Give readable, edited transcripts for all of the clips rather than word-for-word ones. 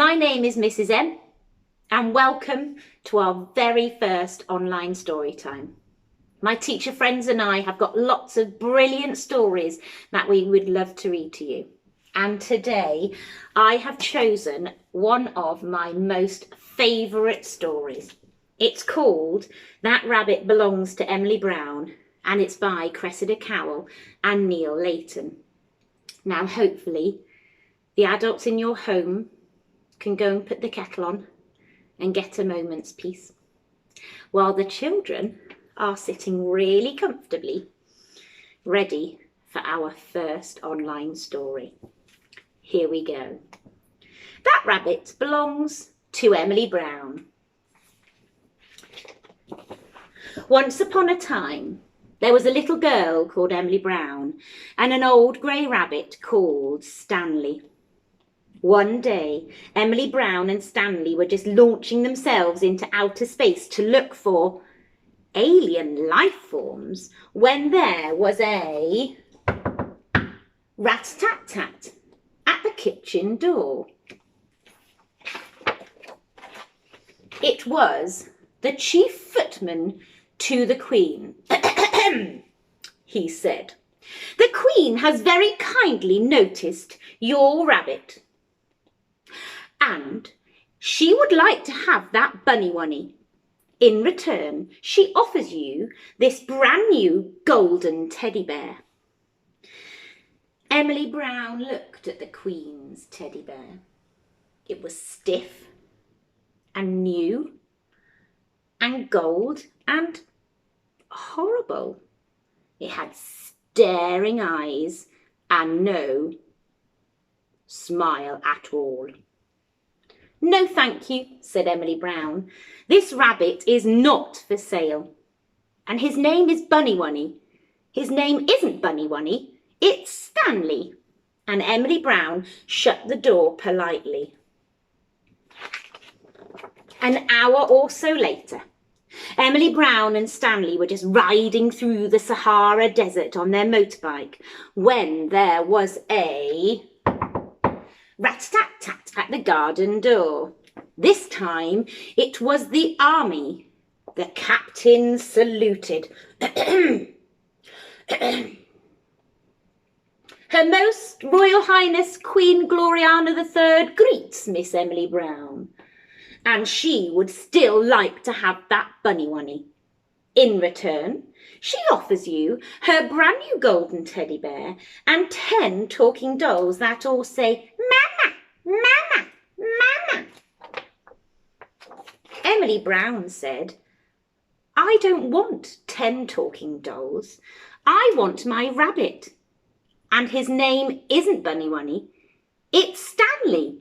My name is Mrs. M, and welcome to our very first online story time. My teacher friends and I have got lots of brilliant stories that we would love to read to you. And today I have chosen one of my most favourite stories. It's called That Rabbit Belongs to Emily Brown, and it's by Cressida Cowell and Neal Layton. Now hopefully the adults in your home can go and put the kettle on and get a moment's peace, while the children are sitting really comfortably, ready for our first online story. Here we go. That rabbit belongs to Emily Brown. Once upon a time, there was a little girl called Emily Brown and an old grey rabbit called Stanley. One day, Emily Brown and Stanley were just launching themselves into outer space to look for alien life forms when there was a rat-tat-tat at the kitchen door. It was the chief footman to the Queen. He said, "The Queen has very kindly noticed your rabbit, and she would like to have that bunny oney. In return, she offers you this brand new golden teddy bear." Emily Brown looked at the Queen's teddy bear. It was stiff and new and gold and horrible. It had staring eyes and no smile at all. "No, thank you," said Emily Brown. "This rabbit is not for sale. And his name is Bunny Oney. His name isn't Bunny Oney, it's Stanley." And Emily Brown shut the door politely. An hour or so later, Emily Brown and Stanley were just riding through the Sahara Desert on their motorbike when there was a rat-tat-tat at the garden door. This time it was the army. The captain saluted. "Her Most Royal Highness Queen Gloriana III greets Miss Emily Brown, and she would still like to have that bunny oney. In return, she offers you her brand new golden teddy bear and 10 talking dolls that all say, 'Mama, Mama, Mama.'" Emily Brown said, "I don't want 10 talking dolls. I want my rabbit. And his name isn't Bunny Oney, it's Stanley."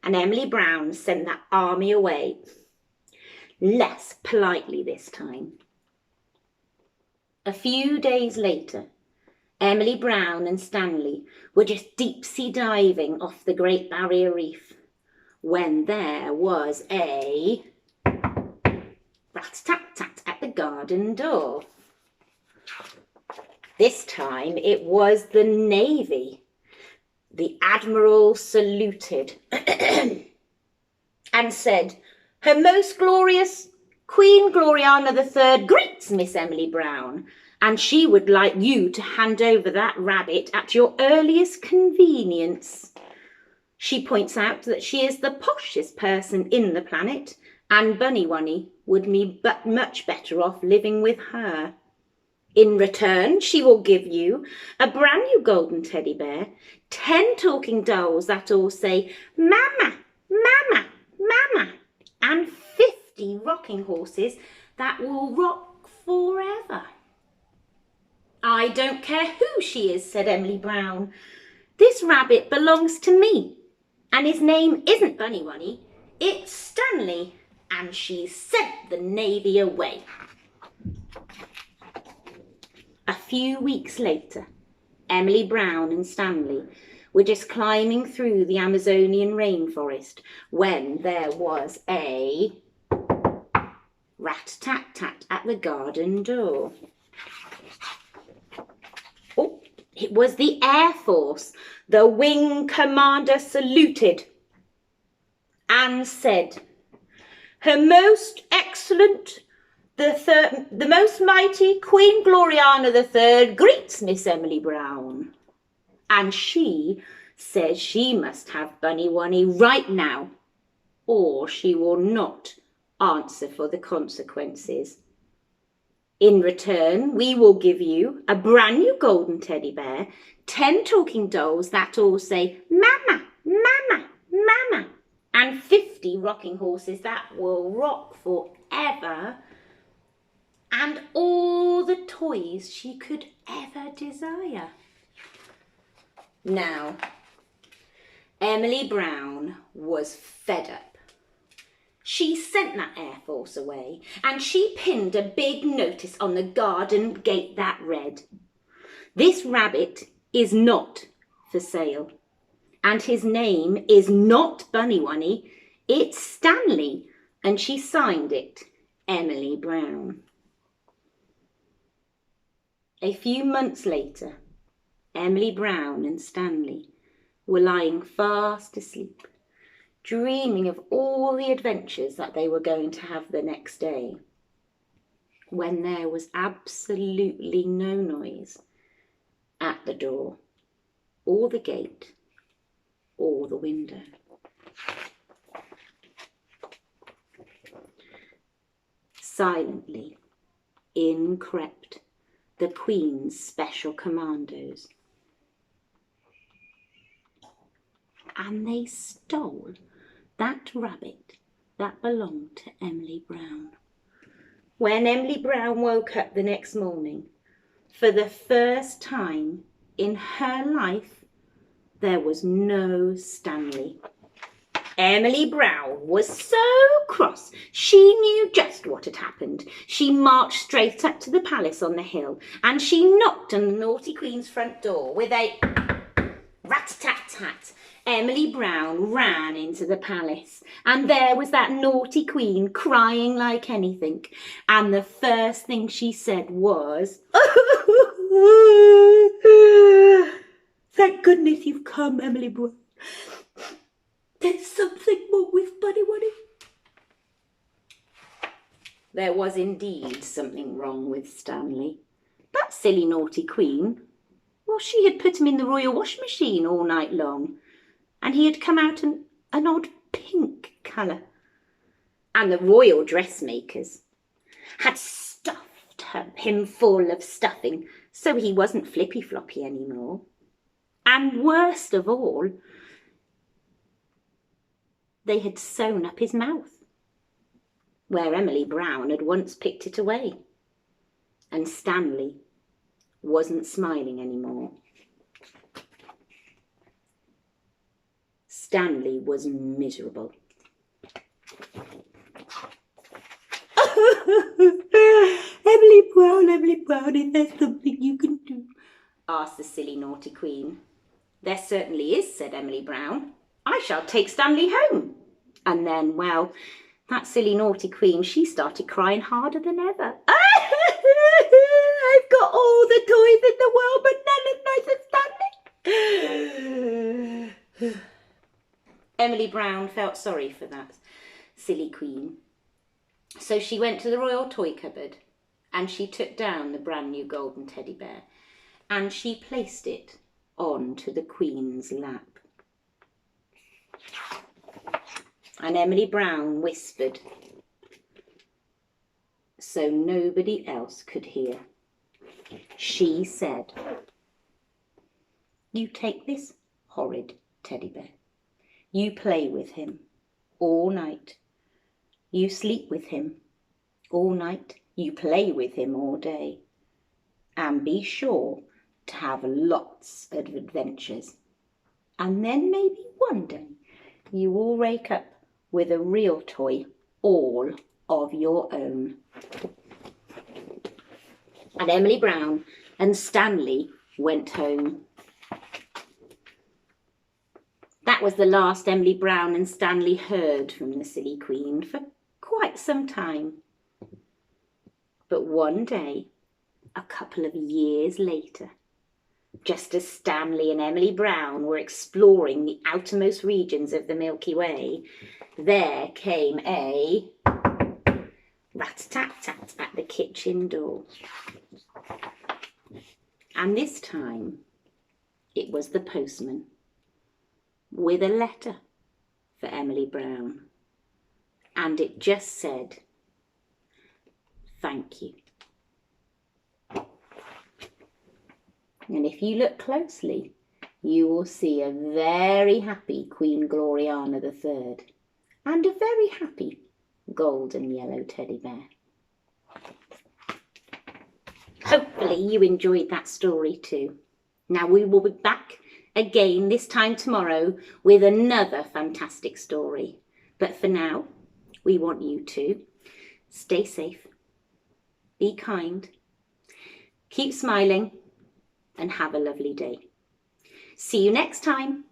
And Emily Brown sent that army away, less politely this time. A few days later, Emily Brown and Stanley were just deep-sea diving off the Great Barrier Reef when there was a rat-tat-tat at the garden door. This time it was the Navy. The Admiral saluted and said, "Her Most Glorious Queen Gloriana III greets Miss Emily Brown, and she would like you to hand over that rabbit at your earliest convenience. She points out that she is the poshest person in the planet, and Bunny Oney would be much better off living with her. In return, she will give you a brand new golden teddy bear, 10 talking dolls that all say, 'Mama, Mama, Mama,' and 50 rocking horses that will rock forever." "I don't care who she is," said Emily Brown. "This rabbit belongs to me, and his name isn't Bunny Oney, it's Stanley." And she sent the Navy away. A few weeks later, Emily Brown and Stanley were just climbing through the Amazonian rainforest when there was a rat-tat-tat at the garden door. Oh, it was the Air Force. The wing commander saluted. and said, Her most excellent, the most mighty Queen Gloriana III greets Miss Emily Brown. And she says she must have Bunny Wunny right now, or she will not answer for the consequences. In return, we will give you a brand new golden teddy bear, 10 talking dolls that all say, Mama, Mama, Mama, and 50 rocking horses that will rock forever, and all the toys she could ever desire. Now, Emily Brown was fed up. She sent that Air Force away, and she pinned a big notice on the garden gate that read, This rabbit is not for sale, and his name is not Bunny Wunny, it's Stanley, and she signed it, Emily Brown. A few months later, Emily Brown and Stanley were lying fast asleep, dreaming of all the adventures that they were going to have the next day, when there was absolutely no noise at the door, or the gate, or the window. Silently, in crept the Queen's special commandos, and they stole that rabbit that belonged to Emily Brown. When Emily Brown woke up the next morning, for the first time in her life, there was no Stanley. Emily Brown was so cross, she knew just what had happened. She marched straight up to the palace on the hill, and she knocked on the naughty Queen's front door with a rat-tat-tat. Emily Brown ran into the palace, and there was that naughty Queen crying like anything. And the first thing she said was, Thank goodness you've come, Emily Brown. There's something wrong with Bunny Wunny. There was indeed something wrong with Stanley. That silly naughty Queen, well, she had put him in the royal washing machine all night long, and he had come out an odd pink colour. And the royal dressmakers had stuffed him full of stuffing, so he wasn't flippy-floppy anymore. And worst of all, they had sewn up his mouth, where Emily Brown had once picked it away. And Stanley wasn't smiling anymore. Stanley was miserable. Emily Brown, is there something you can do? Asked the silly naughty Queen. There certainly is, said Emily Brown. I shall take Stanley home. And then, well, that silly naughty Queen, she started crying harder than ever. I've got all the toys in the world, but none as nice as Stanley. Emily Brown felt sorry for that silly Queen. So she went to the royal toy cupboard and she took down the brand new golden teddy bear and she placed it onto the Queen's lap. And Emily Brown whispered so nobody else could hear. She said, You take this horrid teddy bear. You play with him all night. You sleep with him all night. You play with him all day. And be sure to have lots of adventures. And then maybe one day you will wake up with a real toy all of your own. And Emily Brown and Stanley went home. That was the last Emily Brown and Stanley heard from the silly Queen for quite some time. But one day, a couple of years later, Just as Stanley and Emily Brown were exploring the outermost regions of the Milky Way, there came a rat-a-tat-tat at the kitchen door. And this time it was the postman with a letter for Emily Brown. And it just said, "Thank you." And if you look closely, you will see a very happy Queen Gloriana III and a very happy golden yellow teddy bear. Hopefully you enjoyed that story too. Now we will be back again this time tomorrow with another fantastic story. But for now, we want you to stay safe, be kind, keep smiling, and have a lovely day. See you next time.